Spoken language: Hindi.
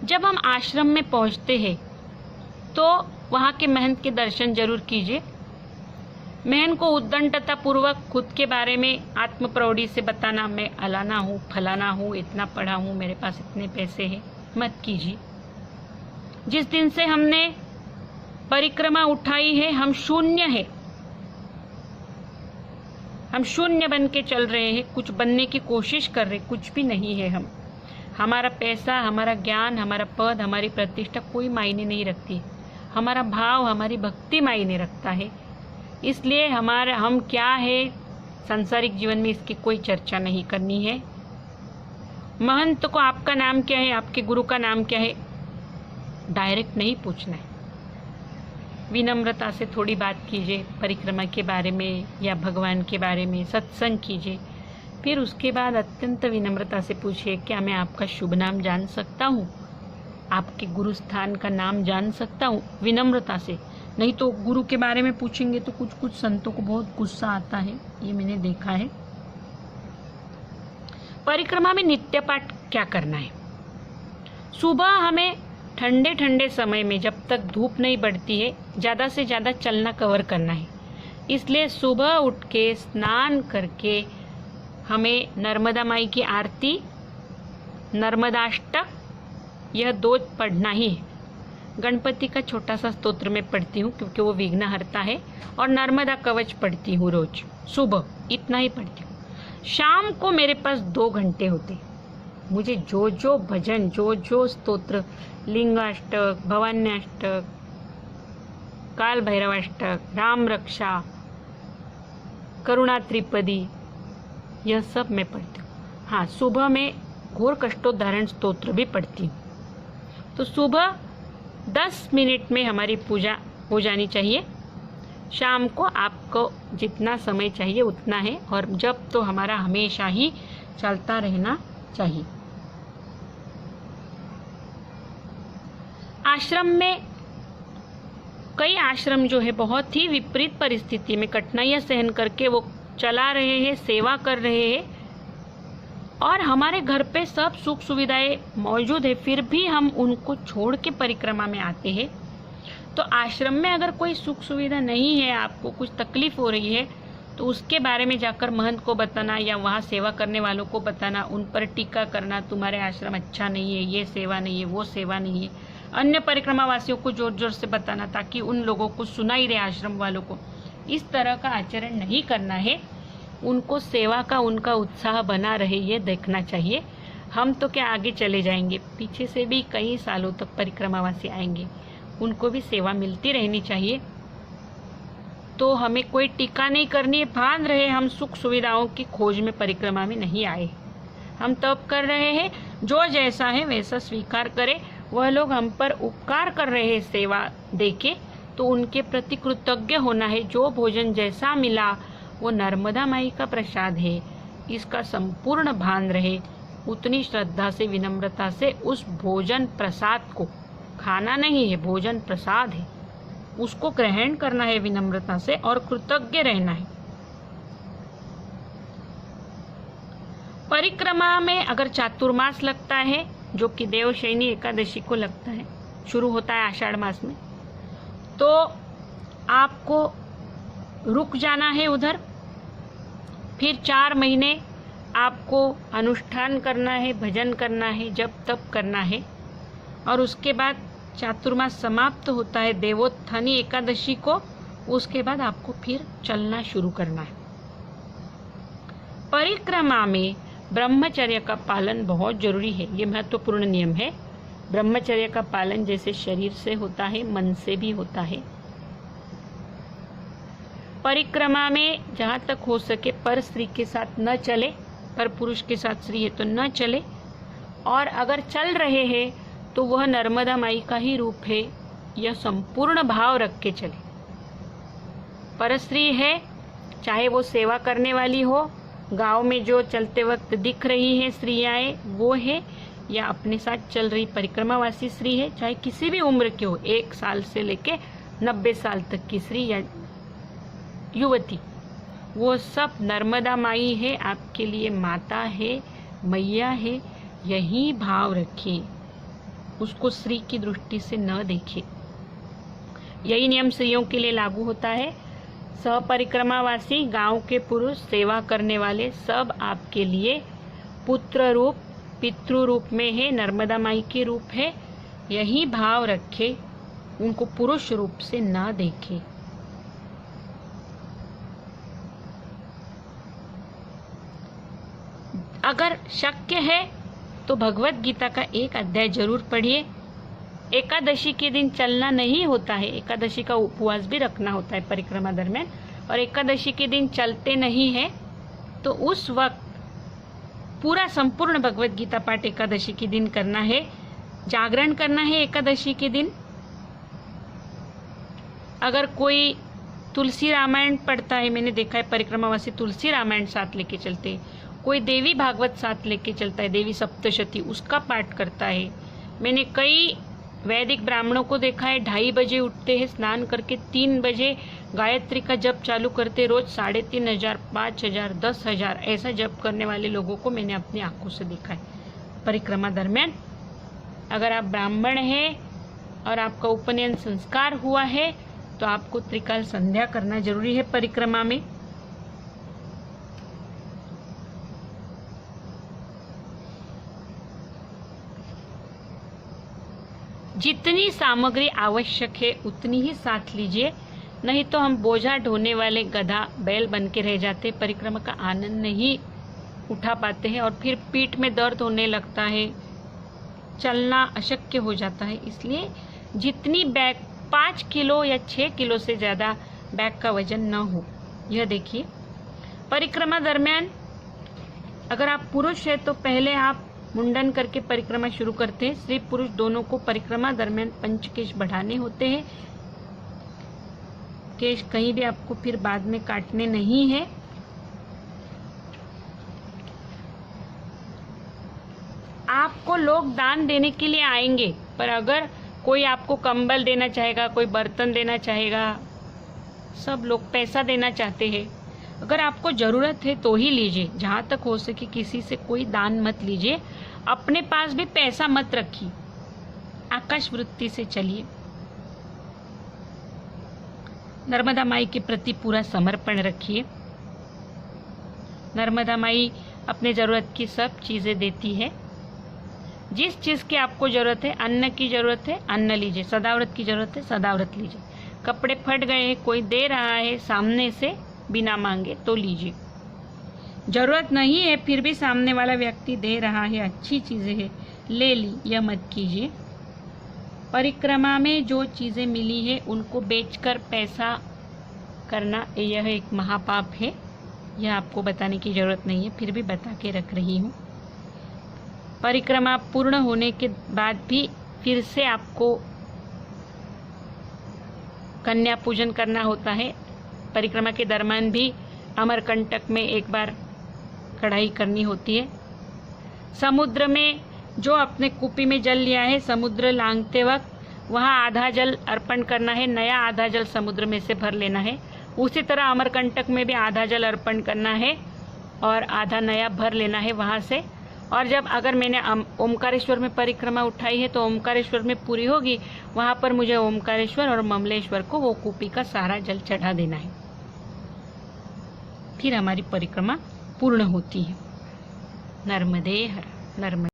जब हम आश्रम में पहुंचते हैं तो वहाँ के महंत के दर्शन जरूर कीजिए। महंत को उद्दंडता पूर्वक खुद के बारे में आत्म प्रौढ़ी से बताना, मैं अलाना हूँ, फलाना हूँ, इतना पढ़ा हूँ, मेरे पास इतने पैसे हैं, मत कीजिए। जिस दिन से हमने परिक्रमा उठाई है हम शून्य है, हम शून्य बन के चल रहे हैं, कुछ बनने की कोशिश कर रहे, कुछ भी नहीं है हम। हमारा पैसा, हमारा ज्ञान, हमारा पद, हमारी प्रतिष्ठा कोई मायने नहीं रखती। हमारा भाव, हमारी भक्ति मायने रखता है। इसलिए हम क्या है सांसारिक जीवन में, इसकी कोई चर्चा नहीं करनी है। महंत को आपका नाम क्या है, आपके गुरु का नाम क्या है, डायरेक्ट नहीं पूछना है। विनम्रता से थोड़ी बात कीजिए परिक्रमा के बारे में या भगवान के बारे में, सत्संग कीजिए। फिर उसके बाद अत्यंत विनम्रता से पूछिए, क्या मैं आपका शुभ नाम जान सकता हूँ, आपके गुरु स्थान का नाम जान सकता हूँ, विनम्रता से। नहीं तो गुरु के बारे में पूछेंगे तो कुछ कुछ संतों को बहुत गुस्सा आता है, ये मैंने देखा है। परिक्रमा में नित्य पाठ क्या करना है? सुबह हमें ठंडे ठंडे समय में, जब तक धूप नहीं बढ़ती है, ज़्यादा से ज़्यादा चलना कवर करना है। इसलिए सुबह उठ के स्नान करके हमें नर्मदा माई की आरती, नर्मदाष्टक, यह 2 पढ़ना ही है। गणपति का छोटा सा स्तोत्र में पढ़ती हूँ क्योंकि वो विघ्न हरता है, और नर्मदा कवच पढ़ती हूँ रोज सुबह, इतना ही पढ़ती हूँ। शाम को मेरे पास 2 घंटे होते, मुझे जो जो भजन, जो जो स्तोत्र, लिंगाष्टक, भवान्याष्टक, काल भैरवाष्टक, राम रक्षा, करुणा त्रिपदी, यह सब मैं पढ़ती हूँ। हाँ, सुबह में घोर कष्टोद्धारण स्तोत्र भी पढ़ती हूँ। तो सुबह 10 मिनट में हमारी पूजा हो जानी चाहिए। शाम को आपको जितना समय चाहिए उतना है, और जब तो हमारा हमेशा ही चलता रहना चाहिए। आश्रम में कई आश्रम जो है बहुत ही विपरीत परिस्थिति में कठिनाइयां सहन करके वो चला रहे हैं, सेवा कर रहे हैं, और हमारे घर पे सब सुख सुविधाएं मौजूद है, फिर भी हम उनको छोड़ के परिक्रमा में आते हैं। तो आश्रम में अगर कोई सुख सुविधा नहीं है, आपको कुछ तकलीफ हो रही है, तो उसके बारे में जाकर महंत को बताना या वहाँ सेवा करने वालों को बताना, उन पर टीका करना, तुम्हारे आश्रम अच्छा नहीं है, ये सेवा नहीं है, वो सेवा नहीं है। अन्य परिक्रमा वासियों को जोर जोर से बताना ताकि उन लोगों को सुनाई दे, आश्रम वालों को। इस तरह का आचरण नहीं करना है। उनको सेवा का उनका उत्साह बना रहे, ये देखना चाहिए। हम तो क्या आगे चले जाएंगे, पीछे से भी कई सालों तक परिक्रमावासी आएंगे, उनको भी सेवा मिलती रहनी चाहिए। तो हमें कोई टीका नहीं करनी है। भान रहे हम सुख सुविधाओं की खोज में परिक्रमा में नहीं आए, हम तब कर रहे हैं, जो जैसा है वैसा स्वीकार करें। वह लोग हम पर उपकार कर रहे हैं सेवा देके, तो उनके प्रति कृतज्ञ होना है। जो भोजन जैसा मिला वो नर्मदा माई का प्रसाद है, इसका संपूर्ण भान रहे। उतनी श्रद्धा से, विनम्रता से उस भोजन प्रसाद को, खाना नहीं है, भोजन प्रसाद है, उसको ग्रहण करना है विनम्रता से और कृतज्ञ रहना है। परिक्रमा में अगर चातुर्मास लगता है, जो कि देवशयनी एकादशी को लगता है, शुरू होता है आषाढ़ मास में, तो आपको रुक जाना है उधर। फिर 4 महीने आपको अनुष्ठान करना है, भजन करना है, जप तप करना है, और उसके बाद चातुर्मास समाप्त होता है देवोत्थानी एकादशी को। उसके बाद आपको फिर चलना शुरू करना है। परिक्रमा में ब्रह्मचर्य का पालन बहुत जरूरी है, ये महत्वपूर्ण नियम है। ब्रह्मचर्य का पालन जैसे शरीर से होता है, मन से भी होता है। परिक्रमा में जहाँ तक हो सके पर स्त्री के साथ न चले, पर पुरुष के साथ स्त्री है तो न चले, और अगर चल रहे हैं तो वह नर्मदा माई का ही रूप है, यह संपूर्ण भाव रख के चले। पर स्त्री है, चाहे वो सेवा करने वाली हो, गांव में जो चलते वक्त दिख रही है स्त्रियाँ वो है, या अपने साथ चल रही परिक्रमावासी स्त्री है, चाहे किसी भी उम्र की हो, 1 साल से लेके 90 साल तक की स्त्री या युवती, वो सब नर्मदा माई है, आपके लिए माता है, मैया है, यही भाव रखिए। उसको स्त्री की दृष्टि से न देखे। यही नियम स्त्रियों के लिए लागू होता है। सहपरिक्रमावासी गांव के पुरुष, सेवा करने वाले सब आपके लिए पुत्र रूप, पितृ रूप में है, नर्मदा माई के रूप है। यही भाव रखे, उनको पुरुष रूप से ना देखे। अगर शक्य है तो भगवत गीता का एक अध्याय जरूर पढ़िए। एकादशी के दिन चलना नहीं होता है, एकादशी का उपवास भी रखना होता है परिक्रमा दरमियान, और एकादशी के दिन चलते नहीं है तो उस वक्त पूरा संपूर्ण भगवत गीता पाठ एकादशी के दिन करना है। जागरण करना है एकादशी के दिन। अगर कोई तुलसी रामायण पढ़ता है, मैंने देखा है परिक्रमावासी तुलसी रामायण साथ लेके चलते, कोई देवी भागवत साथ लेके चलता है, देवी सप्तशती उसका पाठ करता है। मैंने कई वैदिक ब्राह्मणों को देखा है 2:30 बजे उठते हैं, स्नान करके 3 बजे गायत्री का जप चालू करते, रोज 3500, 5000, 10,000 ऐसा जप करने वाले लोगों को मैंने अपनी आंखों से देखा है परिक्रमा दरमियान। अगर आप ब्राह्मण हैं और आपका उपनयन संस्कार हुआ है तो आपको त्रिकाल संध्या करना जरूरी है परिक्रमा में। जितनी सामग्री आवश्यक है उतनी ही साथ लीजिए, नहीं तो हम बोझा ढोने वाले गधा बैल बन के रह जाते, परिक्रमा का आनंद नहीं उठा पाते हैं और फिर पीठ में दर्द होने लगता है, चलना अशक्य हो जाता है। इसलिए जितनी बैग 5 किलो या 6 किलो से ज़्यादा बैग का वजन न हो। यह देखिए, परिक्रमा दरमियान अगर आप पुरुष हैं तो पहले आप मुंडन करके परिक्रमा शुरू करते हैं। स्त्री पुरुष दोनों को परिक्रमा दरमियान पंचकेश बढ़ाने होते हैं। केश कहीं भी आपको फिर बाद में काटने नहीं है। आपको लोग दान देने के लिए आएंगे, पर अगर कोई आपको कंबल देना चाहेगा, कोई बर्तन देना चाहेगा, सब लोग पैसा देना चाहते हैं। अगर आपको ज़रूरत है तो ही लीजिए, जहाँ तक हो सके किसी से कोई दान मत लीजिए। अपने पास भी पैसा मत रखिए, आकाश वृत्ति से चलिए। नर्मदा माई के प्रति पूरा समर्पण रखिए। नर्मदा माई अपने ज़रूरत की सब चीज़ें देती है। जिस चीज़ की आपको ज़रूरत है, अन्न की ज़रूरत है अन्न लीजिए, सदाव्रत की ज़रूरत है सदाव्रत लीजिए, कपड़े फट गए हैं कोई दे रहा है सामने से बिना मांगे तो लीजिए। ज़रूरत नहीं है फिर भी सामने वाला व्यक्ति दे रहा है, अच्छी चीज़ें हैं, ले ली, यह मत कीजिए। परिक्रमा में जो चीज़ें मिली है उनको बेचकर पैसा करना यह एक महापाप है। यह आपको बताने की ज़रूरत नहीं है, फिर भी बता के रख रही हूँ। परिक्रमा पूर्ण होने के बाद भी फिर से आपको कन्या पूजन करना होता है। परिक्रमा के दरम्यान भी अमरकंटक में एक बार कढ़ाई करनी होती है। समुद्र में जो अपने कुपी में जल लिया है, समुद्र लांघते वक्त वहाँ आधा जल अर्पण करना है, नया आधा जल समुद्र में से भर लेना है। उसी तरह अमरकंटक में भी आधा जल अर्पण करना है और आधा नया भर लेना है वहाँ से। और जब अगर मैंने ओमकारेश्वर में परिक्रमा उठाई है तो ओमकारेश्वर में पूरी होगी, वहाँ पर मुझे ओमकारेश्वर और ममलेश्वर को वो कुपी का सारा जल चढ़ा देना है, फिर हमारी परिक्रमा पूर्ण होती है। नर्मदे हर नर्मदे।